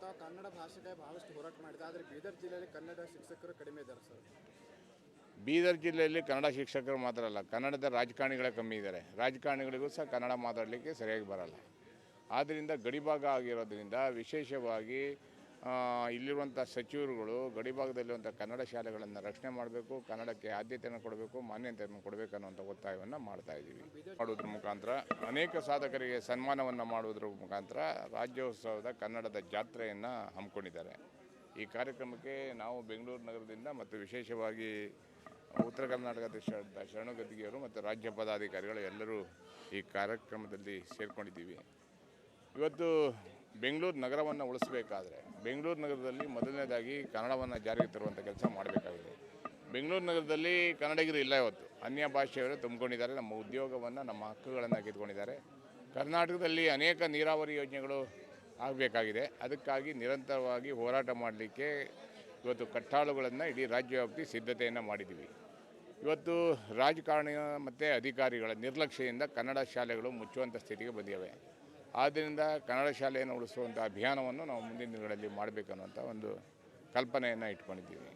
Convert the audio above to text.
ತಾವು ಕನ್ನಡ ಭಾಷೆಗೆ ಬಹಳಷ್ಟು ಹೋರಾಟ ಮಾಡಿದೆ, ಆದರೆ ಬೀದರ್ ಜಿಲ್ಲೆಯಲ್ಲಿ ಕನ್ನಡ ಶಿಕ್ಷಕರು ಕಡಿಮೆ ಇದ್ದಾರೆ ಸರ್. ಬೀದರ್ ಜಿಲ್ಲೆಯಲ್ಲಿ ಕನ್ನಡ ಶಿಕ್ಷಕರು ಮಾತ್ರ ಅಲ್ಲ, ಕನ್ನಡದ ರಾಜಕಾರಣಿಗಳೇ ಕಮ್ಮಿ ಇದ್ದಾರೆ. ರಾಜಕಾರಣಿಗಳಿಗೂ ಸಹ ಕನ್ನಡ ಮಾತಾಡಲಿಕ್ಕೆ ಸರಿಯಾಗಿ ಬರಲ್ಲ. ಆದ್ದರಿಂದ ಗಡಿಭಾಗ ಆಗಿರೋದ್ರಿಂದ ವಿಶೇಷವಾಗಿ ಇಲ್ಲಿರುವಂಥ ಸಚಿವರುಗಳು ಗಡಿಭಾಗದಲ್ಲಿರುವಂಥ ಕನ್ನಡ ಶಾಲೆಗಳನ್ನು ರಕ್ಷಣೆ ಮಾಡಬೇಕು, ಕನ್ನಡಕ್ಕೆ ಆದ್ಯತೆಯನ್ನು ಕೊಡಬೇಕು, ಮಾನ್ಯತೆಯನ್ನು ಕೊಡಬೇಕು ಅನ್ನುವಂಥ ಒತ್ತಾಯವನ್ನು ಮಾಡ್ತಾಯಿದ್ದೀವಿ. ಮಾಡೋದ್ರ ಮುಖಾಂತರ ಅನೇಕ ಸಾಧಕರಿಗೆ ಸನ್ಮಾನವನ್ನು ಮಾಡುವುದರ ಮುಖಾಂತರ ರಾಜ್ಯೋತ್ಸವದ ಕನ್ನಡದ ಜಾತ್ರೆಯನ್ನು ಹಮ್ಮಿಕೊಂಡಿದ್ದಾರೆ. ಈ ಕಾರ್ಯಕ್ರಮಕ್ಕೆ ನಾವು ಬೆಂಗಳೂರು ನಗರದಿಂದ ಮತ್ತು ವಿಶೇಷವಾಗಿ ಉತ್ತರ ಕರ್ನಾಟಕದ ಶರಣಗದ್ದಿಗೆಯವರು ಮತ್ತು ರಾಜ್ಯ ಪದಾಧಿಕಾರಿಗಳು ಎಲ್ಲರೂ ಈ ಕಾರ್ಯಕ್ರಮದಲ್ಲಿ ಸೇರಿಕೊಂಡಿದ್ದೀವಿ. ಇವತ್ತು ಬೆಂಗಳೂರು ನಗರವನ್ನು ಉಳಿಸಬೇಕಾದ್ರೆ ಬೆಂಗಳೂರು ನಗರದಲ್ಲಿ ಮೊದಲನೇದಾಗಿ ಕನ್ನಡವನ್ನು ಜಾರಿಗೆ ತರುವಂಥ ಕೆಲಸ ಮಾಡಬೇಕಾಗಿದೆ. ಬೆಂಗಳೂರು ನಗರದಲ್ಲಿ ಕನ್ನಡಿಗರು ಇಲ್ಲ. ಇವತ್ತು ಅನ್ಯ ಭಾಷೆಯವರು ತುಂಬಿಕೊಂಡಿದ್ದಾರೆ. ನಮ್ಮ ಉದ್ಯೋಗವನ್ನು, ನಮ್ಮ ಹಕ್ಕುಗಳನ್ನು ಕಿತ್ಕೊಂಡಿದ್ದಾರೆ. ಕರ್ನಾಟಕದಲ್ಲಿ ಅನೇಕ ನೀರಾವರಿ ಯೋಜನೆಗಳು ಆಗಬೇಕಾಗಿದೆ. ಅದಕ್ಕಾಗಿ ನಿರಂತರವಾಗಿ ಹೋರಾಟ ಮಾಡಲಿಕ್ಕೆ ಇವತ್ತು ಕಟ್ಟಾಳುಗಳನ್ನು ಇಡೀ ರಾಜ್ಯವ್ಯಾಪ್ತಿ ಸಿದ್ಧತೆಯನ್ನು ಮಾಡಿದ್ದೀವಿ. ಇವತ್ತು ರಾಜಕಾರಣ ಮತ್ತು ಅಧಿಕಾರಿಗಳ ನಿರ್ಲಕ್ಷ್ಯದಿಂದ ಕನ್ನಡ ಶಾಲೆಗಳು ಮುಚ್ಚುವಂಥ ಸ್ಥಿತಿಗೆ ಬಂದಿವೆ. ಆದ್ದರಿಂದ ಕನ್ನಡ ಶಾಲೆಯನ್ನು ಉಳಿಸುವಂಥ ಅಭಿಯಾನವನ್ನು ನಾವು ಮುಂದಿನ ದಿನಗಳಲ್ಲಿ ಮಾಡಬೇಕನ್ನುವಂಥ ಒಂದು ಕಲ್ಪನೆಯನ್ನು ಇಟ್ಕೊಂಡಿದ್ದೀವಿ.